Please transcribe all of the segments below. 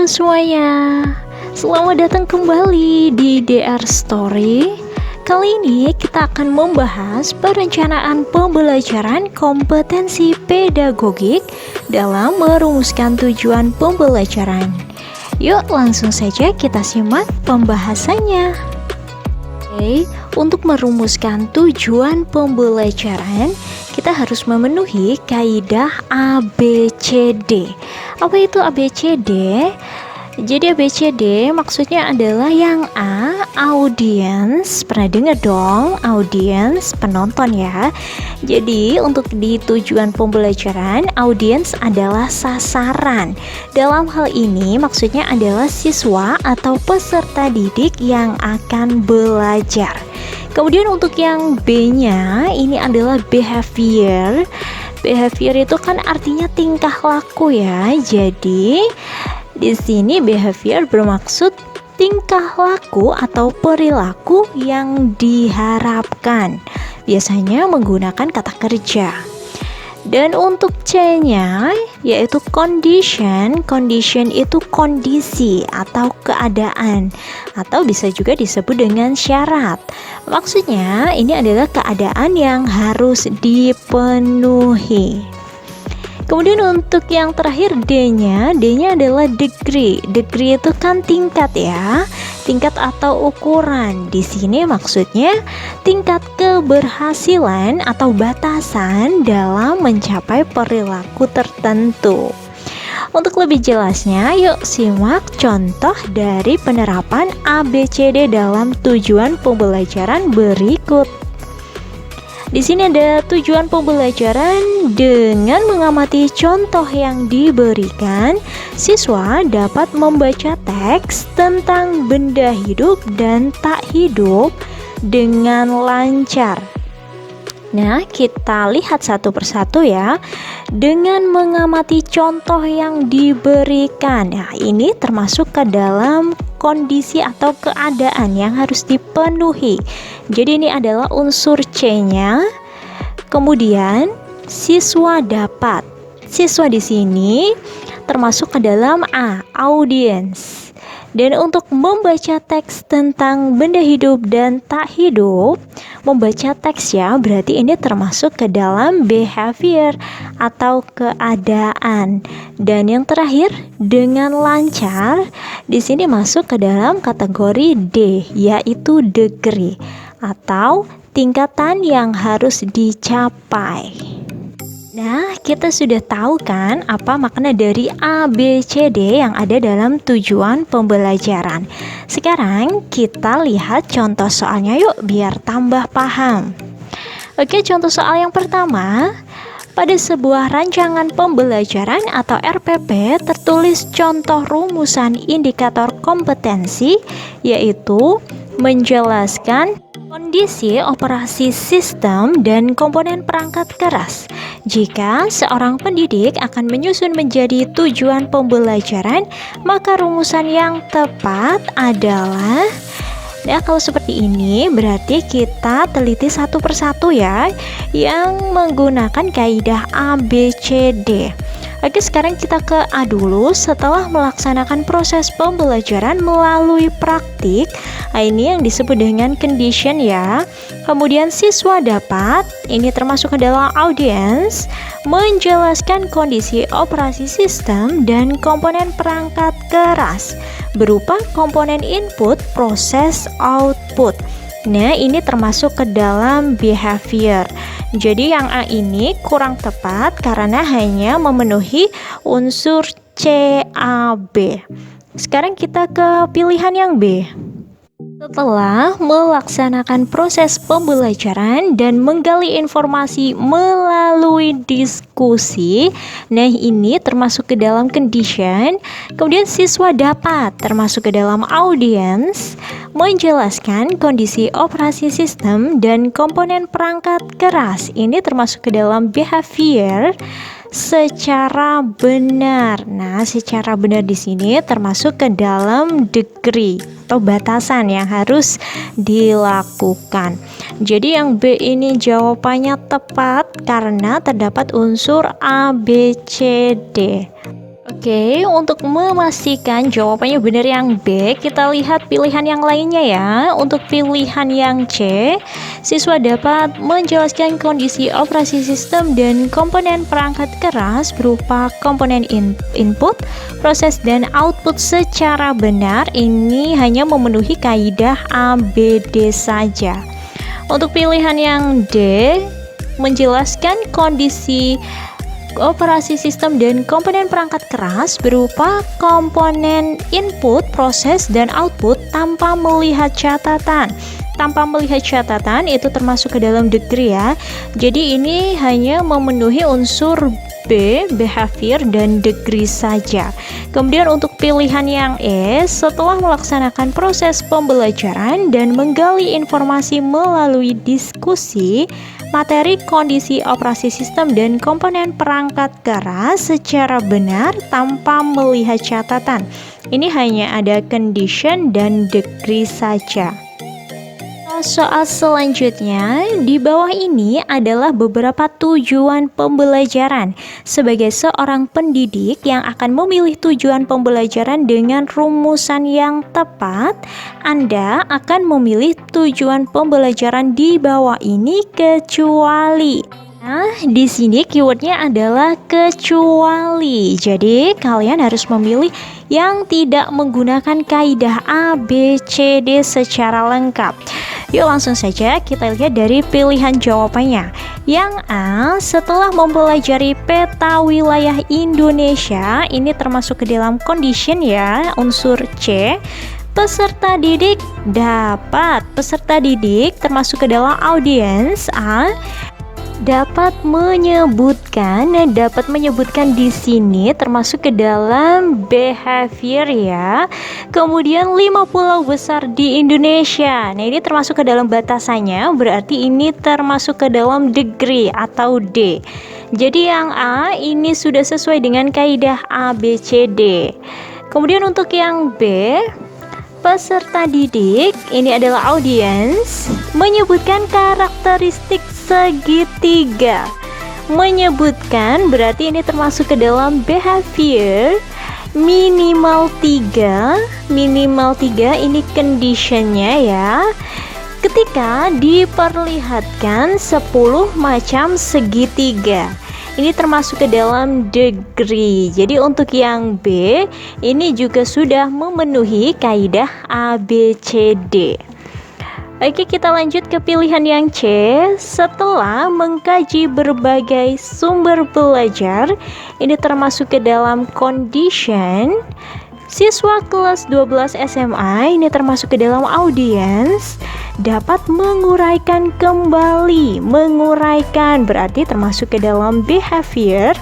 Halo semuanya, selamat datang kembali di DR Story. Kali ini kita akan membahas perencanaan pembelajaran kompetensi pedagogik dalam merumuskan tujuan pembelajaran. Yuk langsung saja kita simak pembahasannya. Oke, untuk merumuskan tujuan pembelajaran, kita harus memenuhi kaidah ABCD. Apa itu ABCD? Jadi ABCD maksudnya adalah yang A, audience. Pernah dengar dong, audience, penonton ya. Jadi untuk di tujuan pembelajaran, audience adalah sasaran. Dalam hal ini maksudnya adalah siswa atau peserta didik yang akan belajar. Kemudian untuk yang B-nya ini adalah behavior. Behavior itu kan artinya tingkah laku ya. Jadi di sini behavior bermaksud tingkah laku atau perilaku yang diharapkan. Biasanya menggunakan kata kerja. Dan untuk C-nya yaitu condition. Condition itu kondisi atau keadaan, atau bisa juga disebut dengan syarat. Maksudnya ini adalah keadaan yang harus dipenuhi. Kemudian untuk yang terakhir D-nya adalah degree. Degree itu kan tingkat ya, tingkat atau ukuran. Di sini maksudnya tingkat keberhasilan atau batasan dalam mencapai perilaku tertentu. Untuk lebih jelasnya, yuk simak contoh dari penerapan ABCD dalam tujuan pembelajaran berikut. Di sini ada tujuan pembelajaran. Dengan mengamati contoh yang diberikan, siswa dapat membaca teks tentang benda hidup dan tak hidup dengan lancar. Nah, kita lihat satu persatu ya. Dengan mengamati contoh yang diberikan, nah ini termasuk ke dalam kondisi atau keadaan yang harus dipenuhi. Jadi ini adalah unsur C-nya. Kemudian siswa dapat. Siswa di sini termasuk ke dalam A, audience. Dan untuk membaca teks tentang benda hidup dan tak hidup, membaca teks ya, berarti ini termasuk ke dalam behavior atau keadaan. Dan yang terakhir, dengan lancar, di sini masuk ke dalam kategori D, yaitu degree atau tingkatan yang harus dicapai. Nah, kita sudah tahu kan apa makna dari ABCD yang ada dalam tujuan pembelajaran. Sekarang kita lihat contoh soalnya yuk biar tambah paham. Oke, contoh soal yang pertama. Pada sebuah rancangan pembelajaran atau RPP tertulis contoh rumusan indikator kompetensi, yaitu menjelaskan kondisi operasi sistem dan komponen perangkat keras. Jika seorang pendidik akan menyusun menjadi tujuan pembelajaran, maka rumusan yang tepat adalah. Nah, kalau seperti ini berarti kita teliti satu persatu ya, yang menggunakan kaidah ABCD. Oke, sekarang kita ke A dulu. Setelah melaksanakan proses pembelajaran melalui praktik, ini yang disebut dengan condition ya. Kemudian siswa dapat, ini termasuk ke dalam audience, menjelaskan kondisi operasi sistem dan komponen perangkat keras berupa komponen input, proses, output. Nah, ini termasuk ke dalam behavior. Jadi yang A ini kurang tepat karena hanya memenuhi unsur CAB. Sekarang kita ke pilihan yang B. Setelah melaksanakan proses pembelajaran dan menggali informasi melalui diskusi, nah ini termasuk ke dalam condition. Kemudian siswa dapat termasuk ke dalam audience, menjelaskan kondisi operasi sistem dan komponen perangkat keras. Ini termasuk ke dalam behavior. Secara benar. Nah, secara benar di sini termasuk ke dalam degree atau batasan yang harus dilakukan. Jadi yang B ini jawabannya tepat karena terdapat unsur A, B, C, D. Oke, untuk memastikan jawabannya benar yang B, kita lihat pilihan yang lainnya ya. Untuk pilihan yang C, siswa dapat menjelaskan kondisi operasi sistem dan komponen perangkat keras berupa komponen input, proses, dan output secara benar. Ini hanya memenuhi kaidah ABD saja. Untuk pilihan yang D, menjelaskan kondisi operasi sistem dan komponen perangkat keras berupa komponen input, proses, dan output tanpa melihat catatan. Tanpa melihat catatan itu termasuk ke dalam degree ya. Jadi ini hanya memenuhi unsur B, behavior, dan degree saja. Kemudian untuk pilihan yang E, setelah melaksanakan proses pembelajaran dan menggali informasi melalui diskusi, materi kondisi operasi sistem dan komponen perangkat keras secara benar tanpa melihat catatan. Ini hanya ada condition dan degree saja. Soal selanjutnya, di bawah ini adalah beberapa tujuan pembelajaran. Sebagai seorang pendidik yang akan memilih tujuan pembelajaran dengan rumusan yang tepat, Anda akan memilih tujuan pembelajaran di bawah ini kecuali. Nah, di sini keywordnya adalah kecuali. Jadi, kalian harus memilih yang tidak menggunakan kaidah A, B, C, D secara lengkap. Yuk langsung saja kita lihat dari pilihan jawabannya. Yang A, setelah mempelajari peta wilayah Indonesia, ini termasuk ke dalam condition ya, unsur C. Peserta didik termasuk ke dalam audience A. Dapat menyebutkan di sini termasuk ke dalam behavior ya. Kemudian 5 pulau besar di Indonesia. Nah, ini termasuk ke dalam batasannya, berarti ini termasuk ke dalam degree atau D. Jadi yang A ini sudah sesuai dengan kaidah A, B, C, D. Kemudian untuk yang B, peserta didik, ini adalah audience, menyebutkan karakteristik segitiga. Menyebutkan berarti ini termasuk ke dalam behavior, minimal 3 ini conditionnya ya. Ketika diperlihatkan 10 macam segitiga, ini termasuk ke dalam degree. Jadi untuk yang B ini juga sudah memenuhi kaidah A, B, C, D. Oke, kita lanjut ke pilihan yang C. Setelah mengkaji berbagai sumber belajar, ini termasuk ke dalam condition. Siswa kelas 12 SMA, ini termasuk ke dalam audience, dapat menguraikan kembali. Menguraikan berarti termasuk ke dalam behavior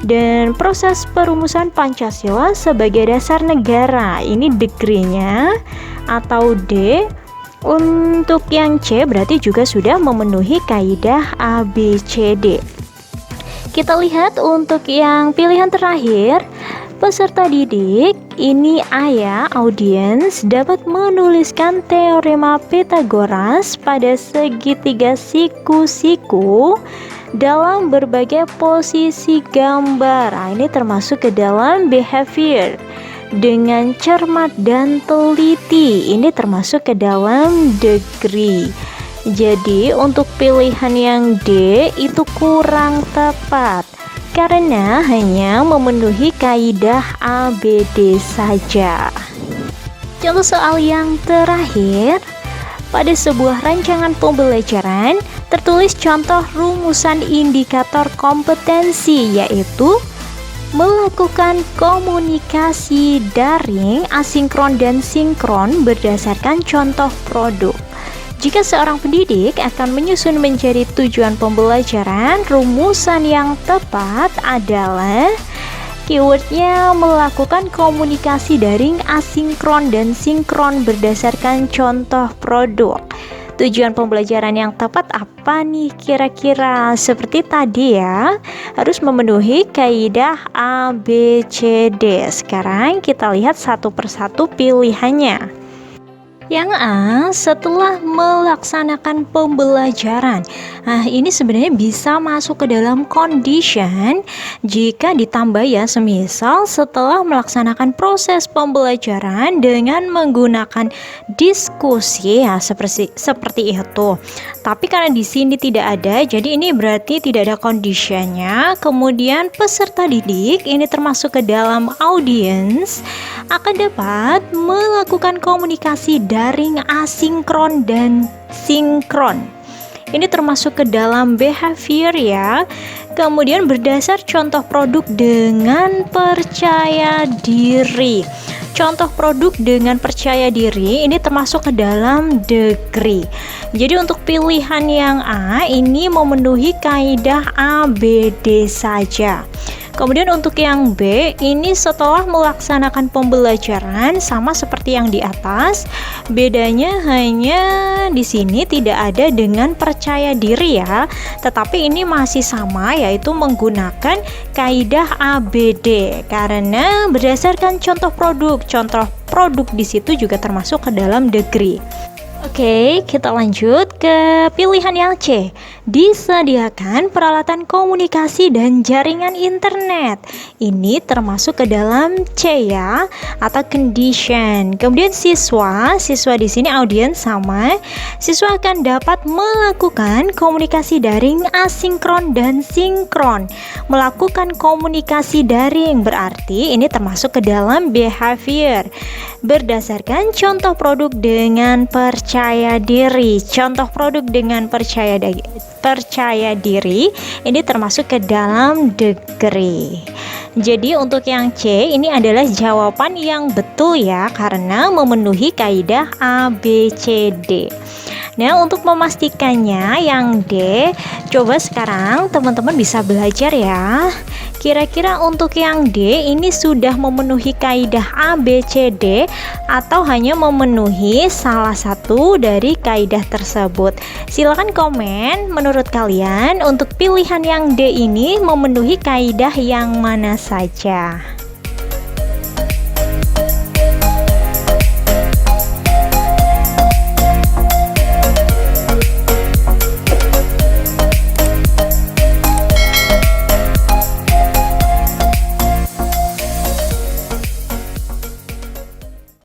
dan proses perumusan Pancasila sebagai dasar negara. Ini degree-nya atau D. Untuk yang C berarti juga sudah memenuhi kaidah A, B, C, D. Kita lihat untuk yang pilihan terakhir, peserta didik, ini A ya, audience, dapat menuliskan teorema Pythagoras pada segitiga siku-siku dalam berbagai posisi gambar. Nah, ini termasuk ke dalam behavior. Dengan cermat dan teliti, ini termasuk ke dalam degree. Jadi untuk pilihan yang D itu kurang tepat karena hanya memenuhi kaidah ABD saja. Contoh soal yang terakhir, pada sebuah rancangan pembelajaran tertulis contoh rumusan indikator kompetensi, yaitu melakukan komunikasi daring, asinkron dan sinkron berdasarkan contoh produk. Jika seorang pendidik akan menyusun menjadi tujuan pembelajaran, rumusan yang tepat adalah keywordnya melakukan komunikasi daring, asinkron dan sinkron berdasarkan contoh produk. Tujuan pembelajaran yang tepat apa nih kira-kira? Seperti tadi ya, harus memenuhi kaidah A, B, C, D. Sekarang kita lihat satu persatu pilihannya. Yang A, setelah melaksanakan pembelajaran. Nah, ini sebenarnya bisa masuk ke dalam condition jika ditambah ya, semisal setelah melaksanakan proses pembelajaran dengan menggunakan diskusi ya, seperti itu. Tapi karena di sini tidak ada, jadi ini berarti tidak ada conditionnya. Kemudian peserta didik ini termasuk ke dalam audience akan dapat melakukan komunikasi daring asinkron dan sinkron. Ini termasuk ke dalam behavior ya. Kemudian berdasar contoh produk dengan percaya diri. Contoh produk dengan percaya diri ini termasuk ke dalam degree. Jadi untuk pilihan yang A ini memenuhi kaidah ABD saja. Kemudian untuk yang B, ini setelah melaksanakan pembelajaran sama seperti yang di atas. Bedanya hanya di sini tidak ada dengan percaya diri ya, tetapi ini masih sama, yaitu menggunakan kaidah ABD karena berdasarkan contoh produk. Contoh produk di situ juga termasuk ke dalam degree. Oke, kita lanjut ke pilihan yang C. Disediakan peralatan komunikasi dan jaringan internet. Ini termasuk ke dalam C ya, atau condition. Kemudian siswa di sini audiens sama. Siswa akan dapat melakukan komunikasi daring asinkron dan sinkron. Melakukan komunikasi daring berarti ini termasuk ke dalam behavior. Berdasarkan contoh produk dengan percaya diri. Contoh produk dengan percaya diri ini termasuk ke dalam degree. Jadi untuk yang C ini adalah jawaban yang betul ya, karena memenuhi kaidah ABCD. Nah, untuk memastikannya yang D, coba sekarang teman-teman bisa belajar ya. Kira-kira untuk yang D ini sudah memenuhi kaidah ABCD atau hanya memenuhi salah satu dari kaidah tersebut? Silakan komen menurut kalian untuk pilihan yang D ini memenuhi kaidah yang mana saja.